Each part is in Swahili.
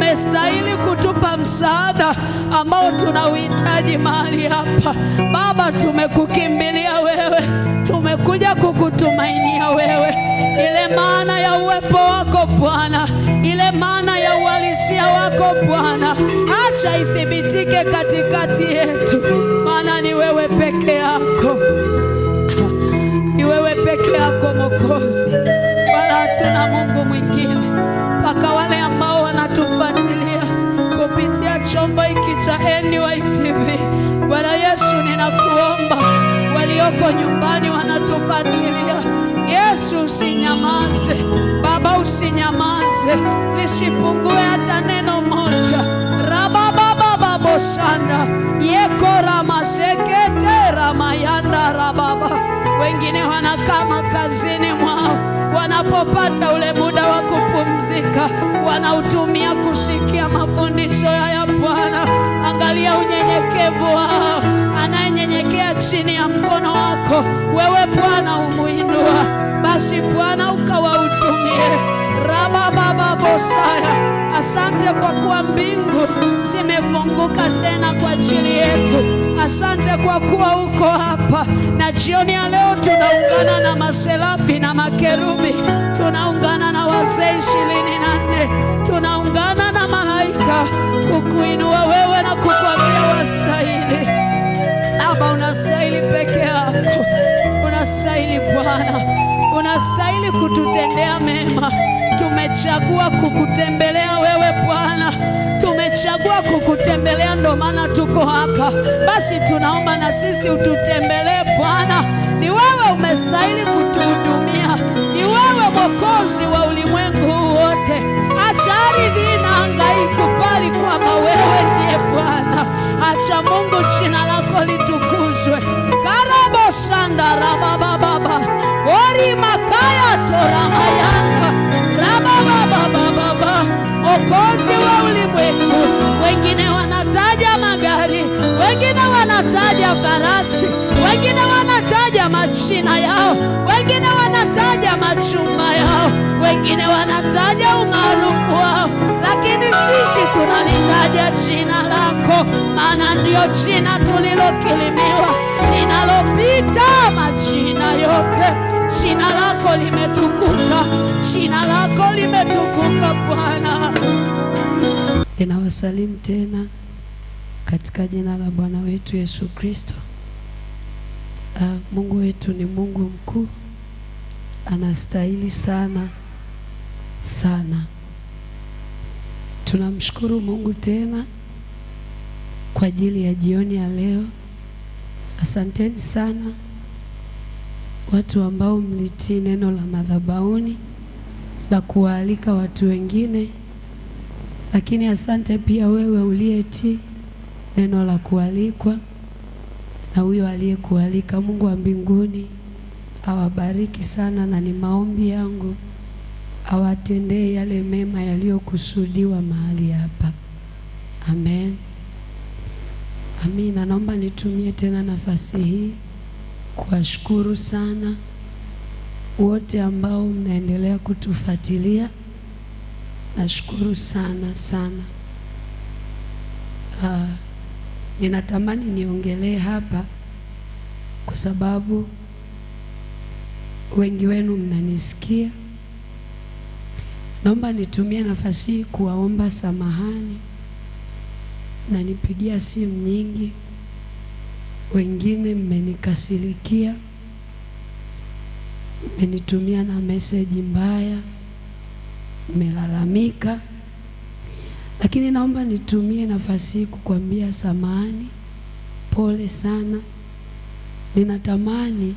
umestahili kutupa msaada ambao tunauhitaji mahali hapa. Baba, tumekukimbilia wewe, tumekuja kukutumainia wewe. Ile maana ya uwepo wako Bwana, ile maana ya uhalisia wako Bwana, acha ithibitike katikati yetu, maana ni wewe peke yako, ni wewe peke yako Mwokozi, wala hatuna Mungu mwingine. Mpaka wale ambao wanatufuatilia kupitia chombo hiki cha NY TV, Bwana Yesu, ninakuomba walioko nyumbani wanatufuatilia, Yesu usinyamaze, Baba usinyamaze, lisipungue hata neno moja. Rababababosanda yekora masekete ramayanda rababa. Wengine wanakaa makazini mwao, wanapopata ule muda wa kupumzika wanautumia kusikia mafundisho ya Bwana. Angalia unyenyekevu wao, anayenyenyekea chini ya mkono wako wewe Bwana umuinua. Basi Bwana ukawahudumie. Rababababosaya. Asante kwa kuwa mbingu zimefunguka tena kwa ajili yetu. Asante kwa kuwa uko hapa, na jioni ya leo tunaungana na maserafi na makerubi, tunaungana na wazee 24, tunaungana na malaika kukuinua wewe na kukwambia wastahili. Baba, unastahili peke yako, unastahili Bwana, unastahili kututendea mema. Tumechagua kukutembelea wewe Bwana, tumechagua kukutembelea, ndo maana tuko hapa. Basi tunaomba na sisi ututembelee Bwana. Ni wewe umestahili kutuhudumia, ni wewe Mwokozi wa ulimwengu wote. Acha ardhi na anga ikubali kwamba wewe ndiye Bwana. Acha Mungu jina lako litukuzwe. Karabo sanda rabababa ori makaya toramayanga rabababa. Mwokozi wa ulimwengu, wengine wanataja magari, wengine wanataja farasi, wengine wanataja machina yao, wengine wanataja machumba yao, wengine wanataja umaarufu wao, lakini sisi tunalitaja jina lako, maana ndio jina tulilokilimiwa, linalopita majina yote. Jina lako limetukuka, jina lako limetukuka Bwana. Ninawasalimu tena katika jina la Bwana wetu Yesu Kristo. Mungu wetu ni Mungu mkuu, anastahili sana sana. Tunamshukuru Mungu tena kwa ajili ya jioni ya leo. Asanteni sana watu ambao mlitii neno la madhabahuni la kuwaalika watu wengine, lakini asante pia wewe uliyetii neno la kualikwa na huyo aliyekualika. Mungu wa mbinguni awabariki sana, na ni maombi yangu awatendee yale mema yaliyokusudiwa mahali hapa. Amen. Amina. Naomba nitumie tena nafasi hii kuwashukuru sana wote ambao mnaendelea kutufuatilia. Nashukuru sana sana. Ninatamani niongelee hapa kwa sababu wengi wenu mnanisikia. Naomba nitumie nafasi hii kuwaomba samahani. Na nipigia simu nyingi, wengine mmenikasirikia, mmenitumia na meseji mbaya, mmelalamika, lakini naomba nitumie nafasi hii kukwambia samahani, pole sana. Ninatamani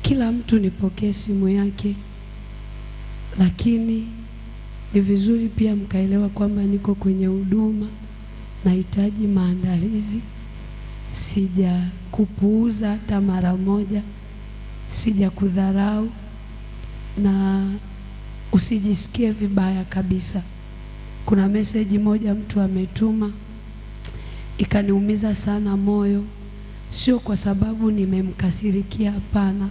kila mtu nipokee simu yake, lakini ni vizuri pia mkaelewa kwamba niko kwenye huduma, nahitaji maandalizi. Sija kupuuza hata mara moja, sija kudharau, na usijisikie vibaya kabisa. Kuna meseji moja mtu ametuma ikaniumiza sana moyo, sio kwa sababu nimemkasirikia, hapana.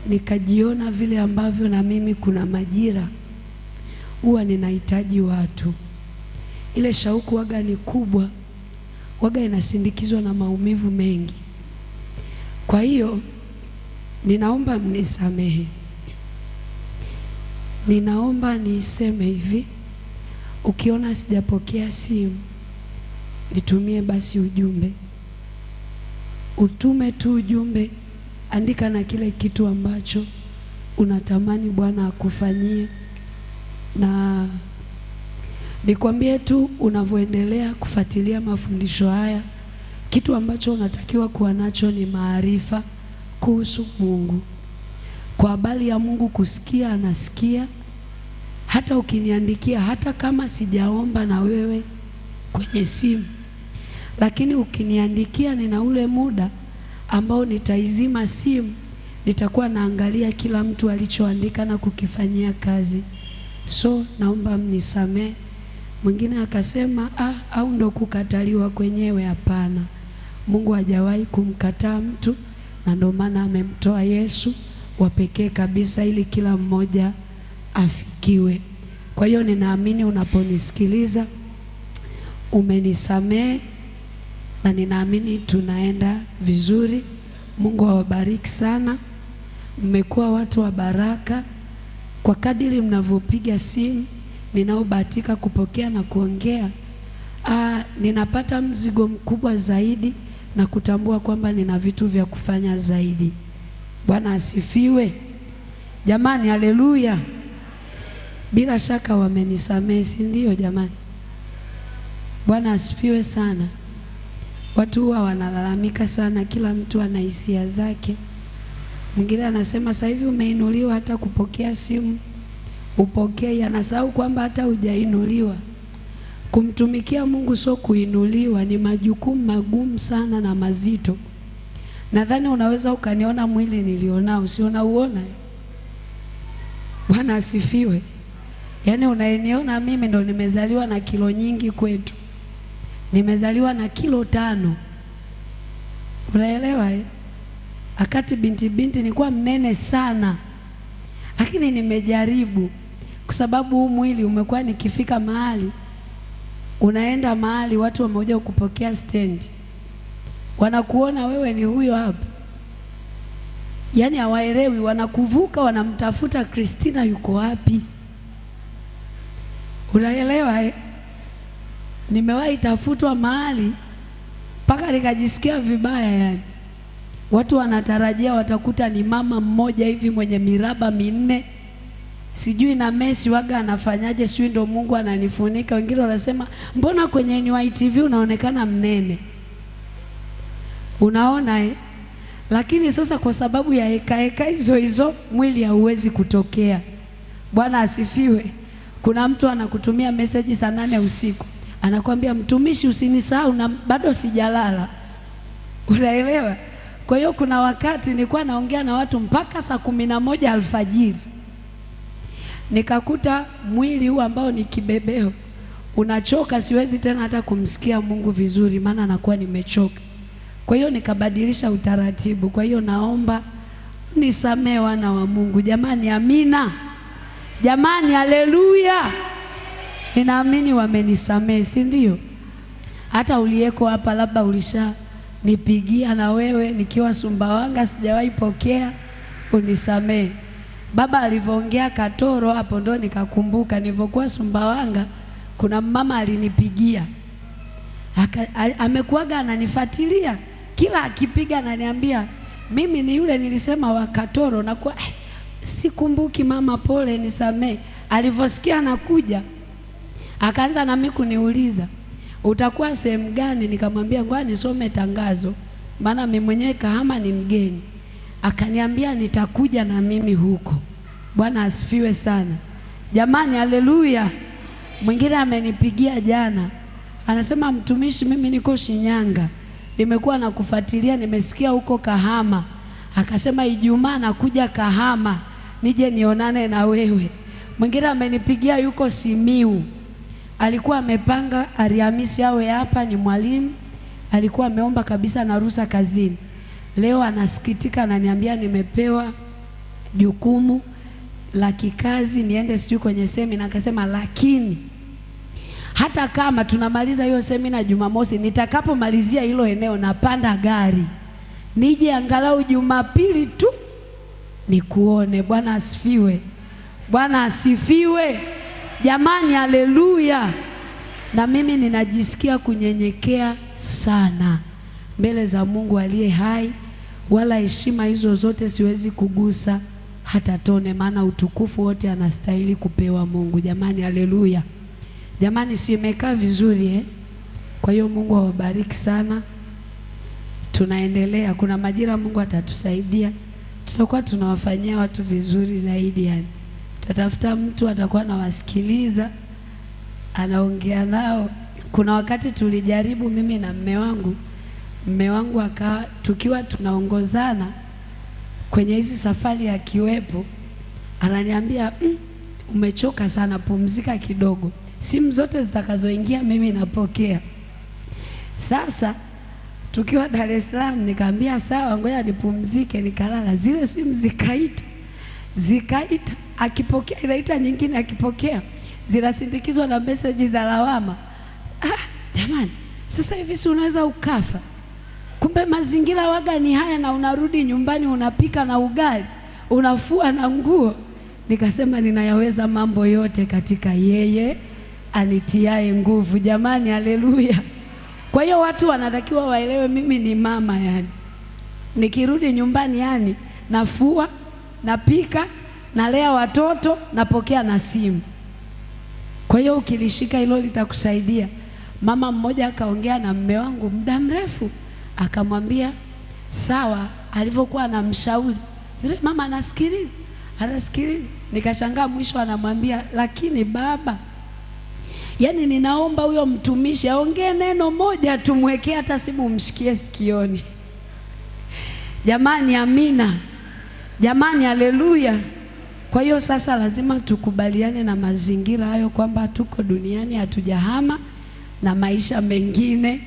Nikajiona vile ambavyo na mimi kuna majira huwa ninahitaji watu ile shauku waga ni kubwa, waga inasindikizwa na maumivu mengi. Kwa hiyo ninaomba mnisamehe. Ninaomba niseme hivi, ukiona sijapokea simu, nitumie basi ujumbe. Utume tu ujumbe, andika na kile kitu ambacho unatamani Bwana akufanyie. Na nikwambie tu, unavyoendelea kufuatilia mafundisho haya, kitu ambacho unatakiwa kuwa nacho ni maarifa kuhusu Mungu. Kwa habari ya Mungu kusikia, anasikia. Hata ukiniandikia, hata kama sijaomba na wewe kwenye simu, lakini ukiniandikia, nina ule muda ambao nitaizima simu, nitakuwa naangalia kila mtu alichoandika na kukifanyia kazi. So naomba mnisamehe. Mwingine akasema au ndo kukataliwa kwenyewe? Hapana, Mungu hajawahi kumkataa mtu, na ndio maana amemtoa Yesu wa pekee kabisa ili kila mmoja afikiwe. Kwa hiyo ninaamini unaponisikiliza umenisamehe, na ninaamini tunaenda vizuri. Mungu awabariki sana. Mmekuwa watu wa baraka. Kwa kadiri mnavyopiga simu, ninaobahatika kupokea na kuongea, ninapata mzigo mkubwa zaidi na kutambua kwamba nina vitu vya kufanya zaidi. Bwana asifiwe. Jamani, haleluya. Bila shaka wamenisamehe, si ndio jamani? Bwana asifiwe sana. Watu huwa wanalalamika sana, kila mtu ana hisia zake. Mwingine anasema sasa hivi umeinuliwa hata kupokea simu upokee. Anasahau kwamba hata hujainuliwa. Kumtumikia Mungu sio kuinuliwa, ni majukumu magumu sana na mazito. Nadhani unaweza ukaniona mwili nilionao, usiona uona. Bwana asifiwe. Yaani unayeniona mimi ndo nimezaliwa na kilo nyingi kwetu. Nimezaliwa na kilo 5. Unaelewa eh? Akati binti nilikuwa mnene sana. Lakini nimejaribu, kwa sababu huu mwili umekuwa, nikifika mahali, unaenda mahali watu wamekuja kupokea stand, wanakuona wewe ni huyo hapa. Yaani hawaelewi, wanakuvuka, wanamtafuta Christina yuko wapi. Unaelewa eh? Nimewahi tafutwa mahali mpaka nikajisikia vibaya yani. Watu wanatarajia watakuta ni mama mmoja hivi mwenye miraba 4. Sijui na Messi waga anafanyaje, sijui ndo Mungu ananifunika. Wengine wanasema mbona kwenye NYTV unaonekana mnene. Unaona eh? Lakini sasa kwa sababu ya heka hizo mwili hauwezi kutokea. Bwana asifiwe. Kuna mtu anakutumia message saa 8 usiku. Anakuambia mtumishi usinisahau na bado sijalala. Unaelewa? Kwa hiyo kuna wakati nilikuwa naongea na watu mpaka saa 11 alfajiri. Nikakuta mwili huu ambao ni kibebeo unachoka, siwezi tena hata kumsikia Mungu vizuri, maana nakuwa nimechoka. Kwa hiyo nikabadilisha utaratibu. Kwa hiyo naomba nisamehe wana wa Mungu. Jamani, amina. Jamani, haleluya. Ninaamini wamenisamehe, si ndio? Hata uliyeko hapa labda nipigia na wewe nikiwa Sumbawanga sijawahi pokea, unisamehe. Baba alivyoongea Katoro hapo ndo nikakumbuka nilipokuwa Sumbawanga kuna mama alinipigia. Amekuaga ananifuatilia, kila akipiga ananiambia mimi ni yule nilisema wa Katoro, na kwa sikumbuki mama, pole nisamehe. Alivyosikia nakuja akaanza na mimi kuniuliza utakuwa sehemu gani? Nikamwambia ngoja nisome tangazo, maana mimi mwenyewe Kahama ni mgeni. Akaniambia nitakuja na mimi huko. Bwana asifiwe sana. Jamani, haleluya. Mwingine amenipigia jana, anasema mtumishi, mimi niko Shinyanga, nimekuwa nakufuatilia, nimesikia huko Kahama. Akasema Ijumaa nakuja Kahama nije nionane na wewe. Mwingine amenipigia yuko Simiu, alikuwa amepanga Alhamisi awe hapa, ni mwalimu, alikuwa ameomba kabisa na ruhusa kazini. Leo anasikitika, ananiambia nimepewa jukumu la kikazi niende sijui kwenye semina. Akasema lakini hata kama tunamaliza hiyo semina Jumamosi, nitakapomalizia hilo eneo napanda gari nije angalau Jumapili tu nikuone. Bwana asifiwe. Bwana asifiwe. Jamani, haleluya. Na mimi ninajisikia kunyenyekea sana mbele za Mungu aliye hai, wala heshima hizo zote siwezi kugusa hata tone, maana utukufu wote anastahili kupewa Mungu. Jamani, haleluya. Jamani, si imekaa vizuri Kwa hiyo Mungu awabariki sana. Tunaendelea, kuna majira Mungu atatusaidia, tutakuwa tunawafanyia watu vizuri zaidi. Yani tutatafuta mtu atakuwa anawasikiliza, anaongea nao. Kuna wakati tulijaribu mimi na mume wangu akawa tukiwa tunaongozana kwenye hizi safari ya kiwepo, ananiambia umechoka sana, pumzika kidogo. Simu zote zitakazoingia mimi napokea. Sasa tukiwa Dar es Salaam nikamwambia sawa, ngoja nipumzike, nikalala. Zile simu zikaita, akipokea inaita nyingine, akipokea zinasindikizwa na message za lawama. Jamani, sasa hivi si unaweza ukafa? Kumbe mazingira waga ni haya, na unarudi nyumbani unapika na ugali, unafua na nguo. Nikasema ninayaweza mambo yote katika yeye anitiaye nguvu. Jamani, haleluya. Kwa hiyo watu wanatakiwa waelewe mimi ni mama, yani nikirudi nyumbani yani nafua, napika, nalea watoto, napokea na simu. Kwa hiyo ukilishika hilo litakusaidia. Mama mmoja akaongea na mume wangu muda mrefu, akamwambia sawa. Alivyokuwa anamshauri yule mama anasikiliza. Nikashangaa mwisho anamwambia, lakini baba, yani ninaomba huyo mtumishi aongee neno moja tumwekee hata simu mshikie sikioni. Jamani, amina. Jamani, haleluya. Kwa hiyo sasa lazima tukubaliane na mazingira hayo kwamba tuko duniani, hatujahama na maisha mengine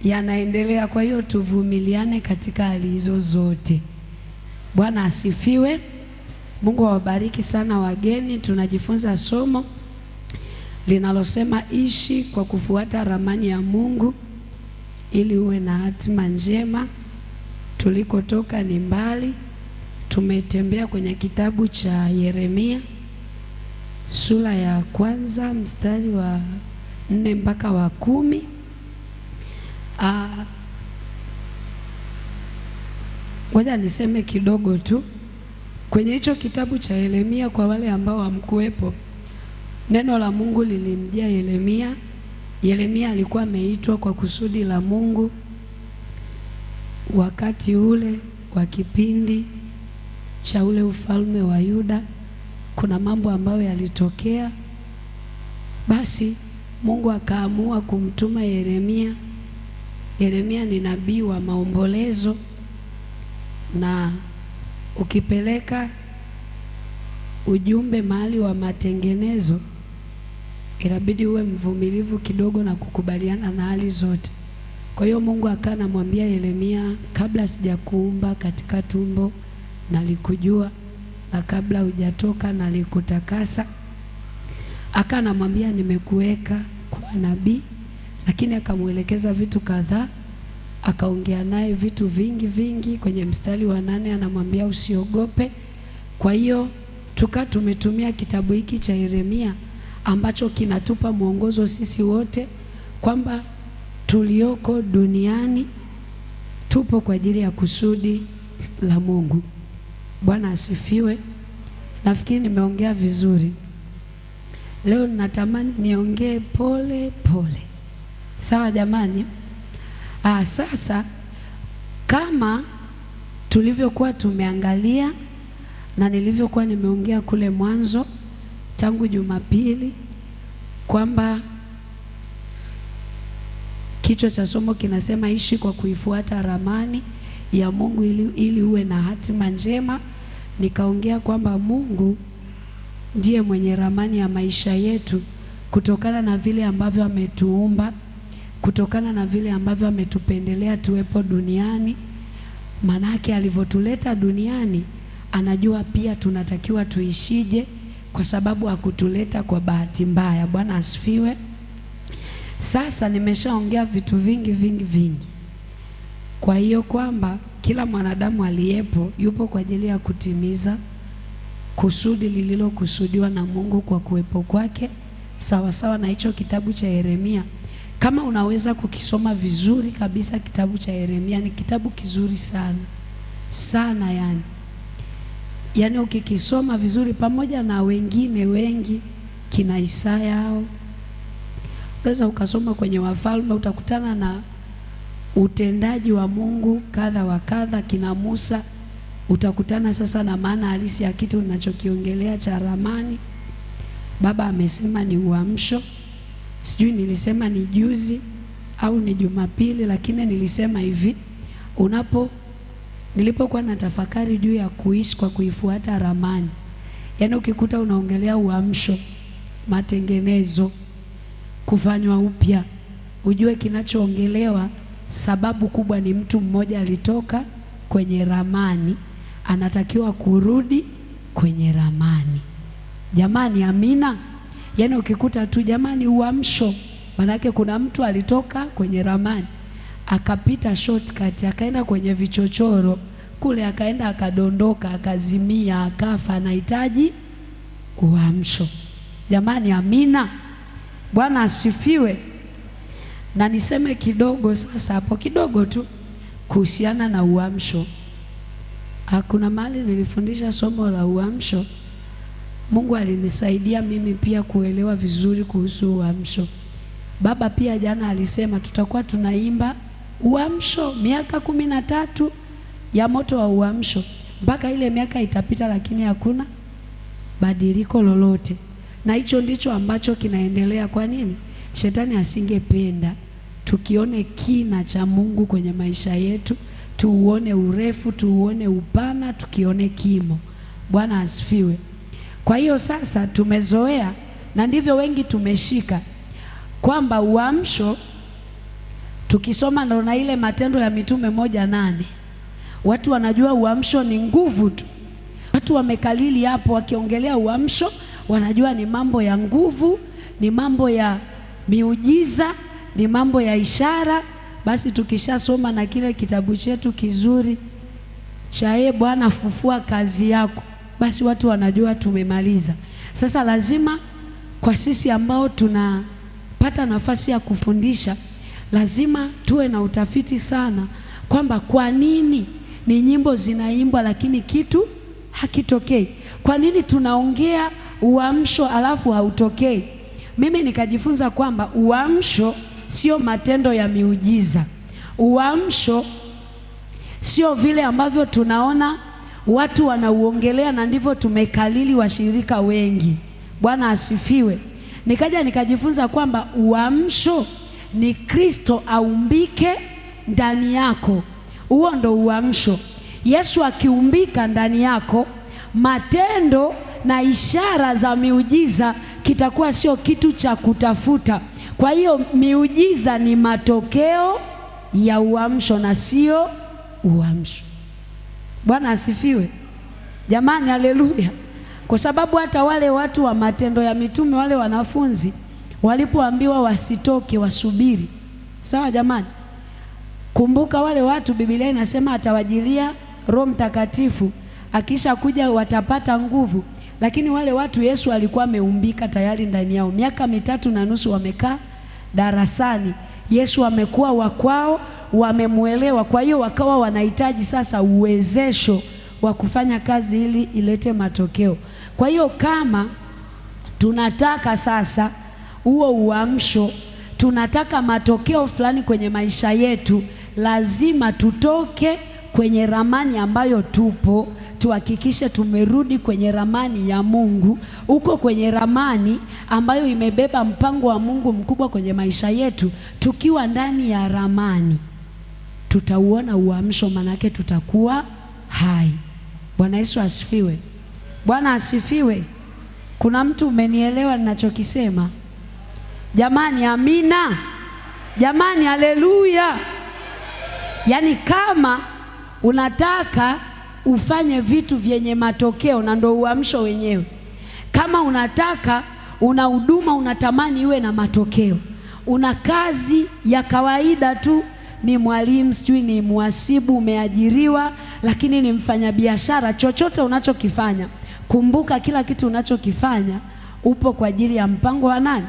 yanaendelea. Kwa hiyo tuvumiliane katika hali hizo zote. Bwana asifiwe. Mungu awabariki sana wageni. Tunajifunza somo linalosema ishi kwa kufuata ramani ya Mungu ili uwe na hatima njema. Tulikotoka ni mbali. Tumetembea kwenye kitabu cha Yeremia sura ya 1 mstari wa 4 mpaka wa 10. Ngoja niseme kidogo tu kwenye hicho kitabu cha Yeremia. Kwa wale ambao hamkuwepo, neno la Mungu lilimjia Yeremia. Yeremia alikuwa ameitwa kwa kusudi la Mungu wakati ule kwa kipindi cha ule ufalme wa Yuda. Kuna mambo ambayo yalitokea, basi Mungu akaamua kumtuma Yeremia. Yeremia ni nabii wa maombolezo, na ukipeleka ujumbe mahali wa matengenezo inabidi uwe mvumilivu kidogo na kukubaliana na hali zote. Kwa hiyo Mungu akanamwambia Yeremia, kabla sijakuumba katika tumbo nalikujua, na kabla hujatoka nalikutakasa. Akanamwambia nimekuweka kuwa nabii, lakini akamuelekeza vitu kadhaa, akaongea naye vitu vingi. Kwenye mstari wa 8 anamwambia usiogope. Kwa hiyo tumetumia kitabu hiki cha Yeremia ambacho kinatupa mwongozo sisi wote kwamba tulioko duniani tupo kwa ajili ya kusudi la Mungu. Bwana asifiwe. Nafikiri nimeongea vizuri. Leo natamani niongee pole pole. Sawa jamani? Sasa kama tulivyokuwa tumeangalia na nilivyokuwa nimeongea kule mwanzo tangu Jumapili kwamba kichwa cha somo kinasema ishi kwa kuifuata ramani ya Mungu ili uwe na hatima njema. Nikaongea kwamba Mungu ndiye mwenye ramani ya maisha yetu, kutokana na vile ambavyo ametuumba, kutokana na vile ambavyo ametupendelea tuwepo duniani. Manake alivyotuleta duniani anajua pia tunatakiwa tuishije, kwa sababu hakutuleta kwa bahati mbaya. Bwana asifiwe. Sasa nimeshaongea vitu vingi. Kwa hiyo kwamba kila mwanadamu aliyepo yupo kwa ajili ya kutimiza kusudi lililokusudiwa na Mungu kwa kuwepo kwake, sawa sawa na hicho kitabu cha Yeremia. Kama unaweza kukisoma vizuri kabisa, kitabu cha Yeremia ni kitabu kizuri sana, yani ukikisoma vizuri pamoja na wengine wengi, kina Isaya hao, unaweza ukasoma kwenye Wafalme, utakutana na utendaji wa Mungu kadha wa kadha. Kina Musa, utakutana sasa na maana halisi ya kitu ninachokiongelea cha ramani. Baba amesema ni uamsho. Sijui nilisema ni juzi au ni Jumapili, lakini nilisema hivi, nilipokuwa na tafakari juu ya kuishi kwa kuifuata ramani, yaani ukikuta unaongelea uamsho, matengenezo, kufanywa upya, ujue kinachoongelewa sababu kubwa ni mtu mmoja alitoka kwenye ramani, anatakiwa kurudi kwenye ramani. Jamani, amina. Yaani ukikuta tu jamani uamsho, manake kuna mtu alitoka kwenye ramani akapita shortcut, akaenda kwenye vichochoro kule, akaenda akadondoka, akazimia, akafa, anahitaji uamsho. Jamani, amina. Bwana asifiwe. Na niseme kidogo sasa, hapo kidogo tu kuhusiana na uamsho. Hakuna mahali nilifundisha somo la uamsho, Mungu alinisaidia mimi pia kuelewa vizuri kuhusu uamsho. Baba pia jana alisema tutakuwa tunaimba uamsho, miaka 13 ya moto wa uamsho, mpaka ile miaka itapita, lakini hakuna badiliko lolote. Na hicho ndicho ambacho kinaendelea. Kwa nini? Shetani asingependa tukione kina cha Mungu kwenye maisha yetu, tuuone urefu, tuuone upana, tukione kimo. Bwana asifiwe. Kwa hiyo sasa tumezoea, na ndivyo wengi tumeshika, kwamba uamsho tukisoma na ile Matendo ya Mitume 1:8, watu wanajua uamsho ni nguvu tu. Watu wamekalili hapo, wakiongelea uamsho wanajua ni mambo ya nguvu, ni mambo ya miujiza, ni mambo ya ishara. Basi tukishasoma na kile kitabu chetu kizuri cha Bwana fufua kazi yako, basi watu wanajua tumemaliza. Sasa lazima kwa sisi ambao tunapata nafasi ya kufundisha, lazima tuwe na utafiti sana, kwamba kwa nini ni nyimbo zinaimbwa lakini kitu hakitokei. Kwa nini tunaongea uamsho alafu hautokei? Mimi nikajifunza kwamba uamsho sio matendo ya miujiza. Uamsho sio vile ambavyo tunaona watu wanauongelea na ndivyo tumekalili washirika wengi. Bwana asifiwe. Nikajifunza kwamba uamsho ni Kristo aumbike ndani yako. Huo ndo uamsho. Yesu akiumbika ndani yako, matendo na ishara za miujiza kitakuwa sio kitu cha kutafuta. Kwa hiyo miujiza ni matokeo ya uamsho na sio uamsho. Bwana asifiwe. Jamani, haleluya. Kwa sababu hata wale watu wa Matendo ya Mitume, wale wanafunzi walipoambiwa wasitoke, wasubiri. Sawa jamani? Kumbuka wale watu, Biblia inasema atawajilia Roho Mtakatifu, akisha kuja watapata nguvu. Lakini wale watu Yesu alikuwa ameumbika tayari ndani yao. Miaka 3.5 wamekaa darasani. Yesu amekuwa wakwao, wamemuelewa. Kwa hiyo wakawa wanahitaji sasa uwezesho wa kufanya kazi ili ilete matokeo. Kwa hiyo kama tunataka sasa huo uamsho, tunataka matokeo fulani kwenye maisha yetu, lazima tutoke kwenye ramani ambayo tupo, tuhakikishe tumerudi kwenye ramani ya Mungu. Uko kwenye ramani ambayo imebeba mpango wa Mungu mkubwa kwenye maisha yetu. Tukiwa ndani ya ramani tutauona uamsho, manake tutakuwa hai. Bwana Yesu asifiwe. Bwana asifiwe. Kuna mtu umenielewa ninachokisema? Jamani, amina. Jamani, haleluya. Yaani kama unataka ufanye vitu vyenye matokeo, na ndo uamsho wenyewe. Kama unataka una huduma unatamani iwe na matokeo, una kazi ya kawaida tu, ni mwalimu, sijui ni mhasibu, umeajiriwa, lakini ni mfanyabiashara, chochote unachokifanya, kumbuka kila kitu unachokifanya upo kwa ajili ya mpango wa nani?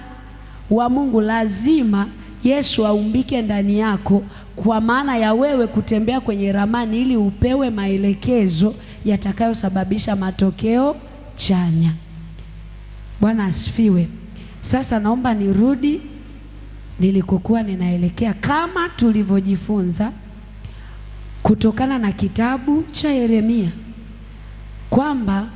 Wa Mungu. Lazima Yesu aumbike ndani yako, kwa maana ya wewe kutembea kwenye ramani, ili upewe maelekezo yatakayosababisha matokeo chanya. Bwana asifiwe. Sasa naomba nirudi nilikokuwa ninaelekea, kama tulivyojifunza kutokana na kitabu cha Yeremia kwamba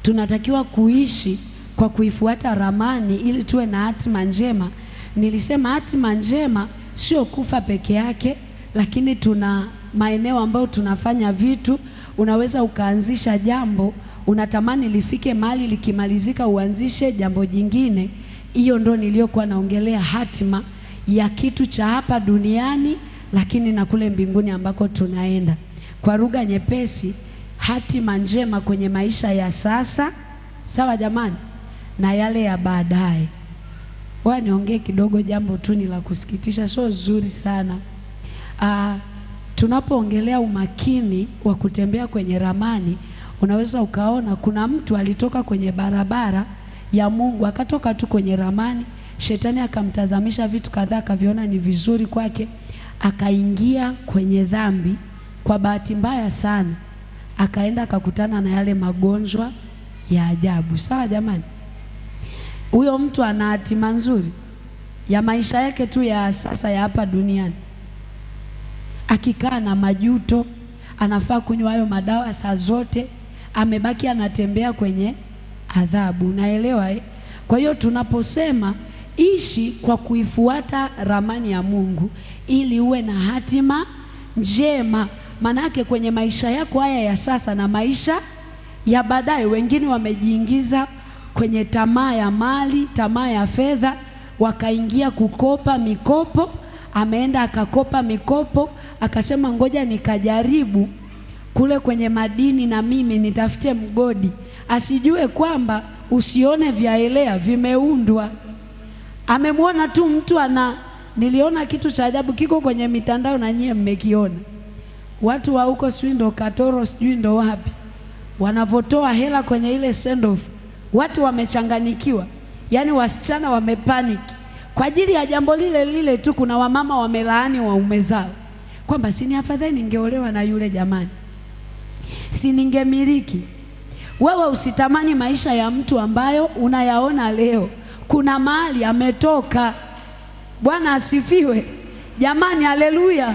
tunatakiwa kuishi kwa kuifuata ramani ili tuwe na hatima njema. Nilisema hatima njema sio kufa peke yake, lakini tuna maeneo ambayo tunafanya vitu. Unaweza ukaanzisha jambo, unatamani lifike mahali, likimalizika uanzishe jambo jingine. Hiyo ndo niliyokuwa naongelea, hatima ya kitu cha hapa duniani, lakini na kule mbinguni ambako tunaenda. Kwa lugha nyepesi, hatima njema kwenye maisha ya sasa, sawa jamani, na yale ya baadaye. Niongee kidogo, jambo tu ni la kusikitisha, sio zuri sana. Tunapoongelea umakini wa kutembea kwenye ramani, unaweza ukaona kuna mtu alitoka kwenye barabara ya Mungu, akatoka tu kwenye ramani, shetani akamtazamisha vitu kadhaa, akaviona ni vizuri kwake, akaingia kwenye dhambi. Kwa bahati mbaya sana akaenda akakutana na yale magonjwa ya ajabu. Sawa jamani, huyo mtu ana hatima nzuri ya maisha yake tu ya sasa ya hapa duniani, akikaa na majuto, anafaa kunywa hayo madawa saa zote, amebaki anatembea kwenye adhabu. Unaelewa eh? Kwa hiyo tunaposema ishi kwa kuifuata ramani ya Mungu ili uwe na hatima njema, manake kwenye maisha yako haya ya sasa na maisha ya baadaye. Wengine wamejiingiza kwenye tamaa ya mali, tamaa ya fedha, wakaingia kukopa mikopo. Ameenda akakopa mikopo, akasema ngoja nikajaribu kule kwenye madini na mimi nitafute mgodi. Asijue kwamba usione vyaelea vimeundwa. Amemwona tu mtu niliona kitu cha ajabu kiko kwenye mitandao na nyie mmekiona. Watu wa huko sijui ndo Katoro sijui ndo wapi, wanavotoa hela kwenye ile send off. Watu wamechanganikiwa, yaani wasichana wamepaniki kwa ajili ya jambo lile lile tu. Kuna wamama wamelaani waume zao kwamba si ni afadhali ningeolewa na yule jamani, si ningemiliki. Wewe usitamani maisha ya mtu ambayo unayaona leo, kuna mahali ametoka. Bwana asifiwe jamani, haleluya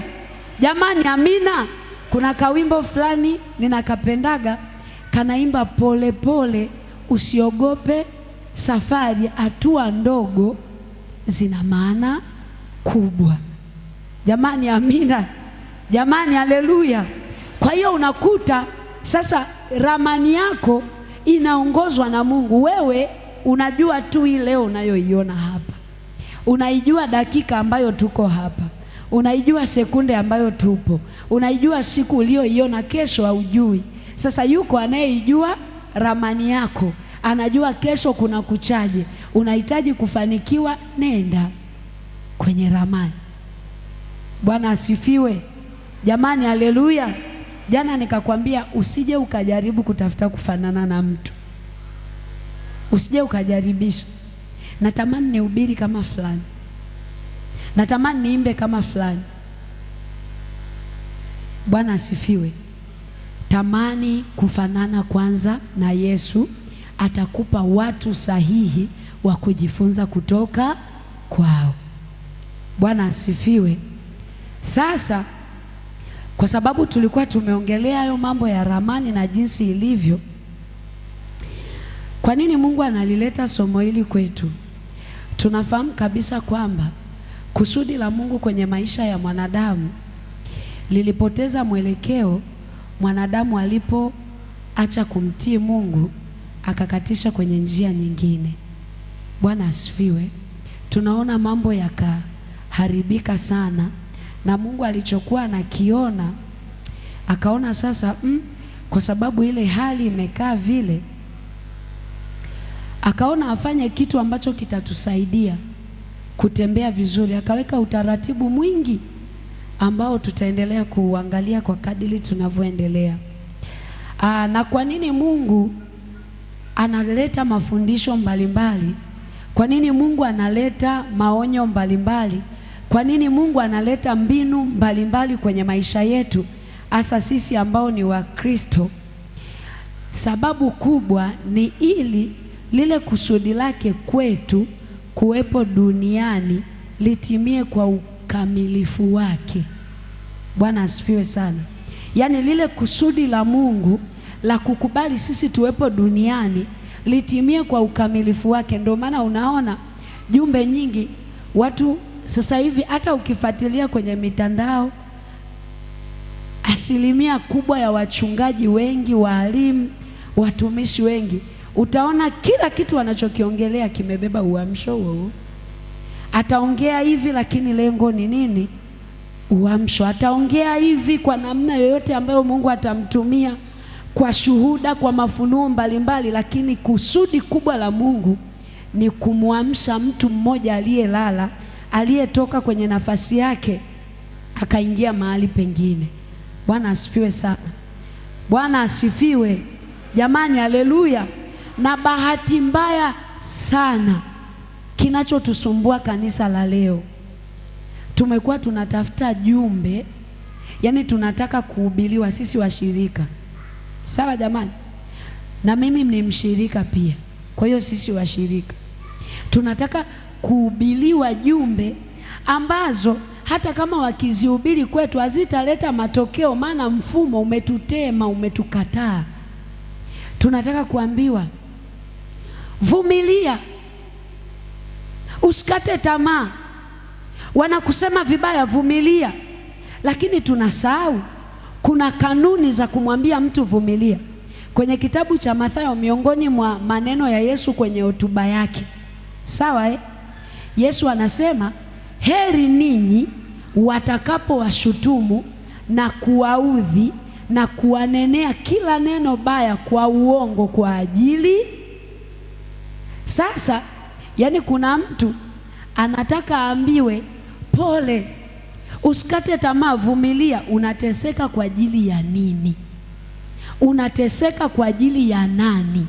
jamani, amina. Kuna kawimbo fulani ninakapendaga, kanaimba pole pole, usiogope safari, hatua ndogo zina maana kubwa. Jamani, amina jamani, haleluya. Kwa hiyo unakuta sasa ramani yako inaongozwa na Mungu. Wewe unajua tu hii leo unayoiona hapa, unaijua dakika ambayo tuko hapa, unaijua sekunde ambayo tupo, unaijua siku uliyoiona, kesho haujui. Sasa yuko anayeijua ramani yako, anajua kesho kuna kuchaje. Unahitaji kufanikiwa, nenda kwenye ramani. Bwana asifiwe jamani, haleluya. Jana nikakwambia usije ukajaribu kutafuta kufanana na mtu, usije ukajaribisha. Natamani nihubiri kama fulani, natamani niimbe kama fulani. Bwana asifiwe. Tamani kufanana kwanza na Yesu, atakupa watu sahihi wa kujifunza kutoka kwao. Bwana asifiwe. Sasa kwa sababu tulikuwa tumeongelea hayo mambo ya ramani na jinsi ilivyo, kwa nini Mungu analileta somo hili kwetu? Tunafahamu kabisa kwamba kusudi la Mungu kwenye maisha ya mwanadamu lilipoteza mwelekeo mwanadamu alipoacha kumtii Mungu, akakatisha kwenye njia nyingine. Bwana asifiwe. Tunaona mambo yakaharibika sana, na Mungu alichokuwa anakiona akaona sasa kwa sababu ile hali imekaa vile, akaona afanye kitu ambacho kitatusaidia kutembea vizuri, akaweka utaratibu mwingi ambao tutaendelea kuangalia kwa kadiri tunavyoendelea. Na kwa nini Mungu analeta mafundisho mbalimbali? Kwa nini Mungu analeta maonyo mbalimbali? Kwa nini Mungu analeta mbinu mbalimbali kwenye maisha yetu, hasa sisi ambao ni Wakristo? Sababu kubwa ni ili lile kusudi lake kwetu kuwepo duniani litimie kwa ukamilifu wake. Bwana asifiwe sana. Yaani lile kusudi la Mungu la kukubali sisi tuwepo duniani litimie kwa ukamilifu wake. Ndio maana unaona jumbe nyingi watu sasa hivi, hata ukifuatilia kwenye mitandao, asilimia kubwa ya wachungaji wengi, walimu, watumishi wengi, utaona kila kitu wanachokiongelea kimebeba uamsho huo. Ataongea hivi lakini lengo ni nini? Uamsho. Ataongea hivi kwa namna yoyote ambayo Mungu atamtumia, kwa shuhuda, kwa mafunuo mbalimbali, lakini kusudi kubwa la Mungu ni kumwamsha mtu mmoja aliyelala, aliyetoka kwenye nafasi yake akaingia mahali pengine. Bwana asifiwe sana. Bwana asifiwe jamani, haleluya. Na bahati mbaya sana, kinachotusumbua kanisa la leo, tumekuwa tunatafuta jumbe, yani tunataka kuhubiriwa sisi washirika. Sawa jamani, na mimi ni mshirika pia, kwa hiyo sisi washirika tunataka kuhubiriwa jumbe ambazo hata kama wakizihubiri kwetu hazitaleta matokeo, maana mfumo umetutema, umetukataa. Tunataka kuambiwa vumilia, usikate tamaa. Wanakusema vibaya, vumilia. Lakini tunasahau kuna kanuni za kumwambia mtu vumilia. Kwenye kitabu cha Mathayo, miongoni mwa maneno ya Yesu kwenye hotuba yake, sawa Yesu anasema, heri ninyi watakapowashutumu na kuwaudhi na kuwanenea kila neno baya kwa uongo kwa ajili. Sasa yani kuna mtu anataka aambiwe pole, usikate tamaa, vumilia. Unateseka kwa ajili ya nini? Unateseka kwa ajili ya nani?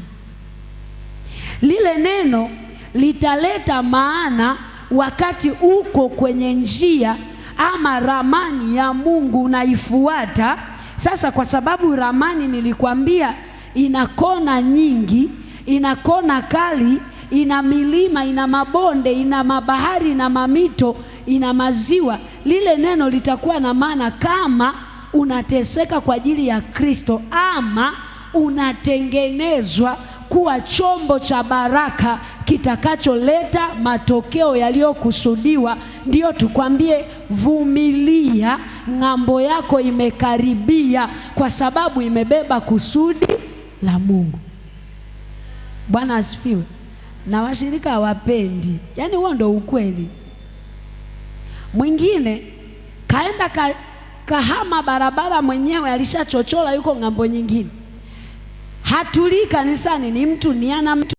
Lile neno litaleta maana wakati uko kwenye njia ama ramani ya Mungu unaifuata. Sasa kwa sababu ramani nilikwambia ina kona nyingi, ina kona kali, ina milima, ina mabonde, ina mabahari, ina mamito, ina maziwa, lile neno litakuwa na maana kama unateseka kwa ajili ya Kristo ama unatengenezwa kuwa chombo cha baraka kitakacholeta matokeo yaliyokusudiwa. Ndio tukwambie vumilia, ng'ambo yako imekaribia, kwa sababu imebeba kusudi la Mungu. Bwana asifiwe. Na washirika hawapendi, yani huo ndio ukweli. Mwingine kaenda kahama barabara mwenyewe, alishachochola, yuko ng'ambo nyingine, hatulii kanisani, ni mtu ni ana mtu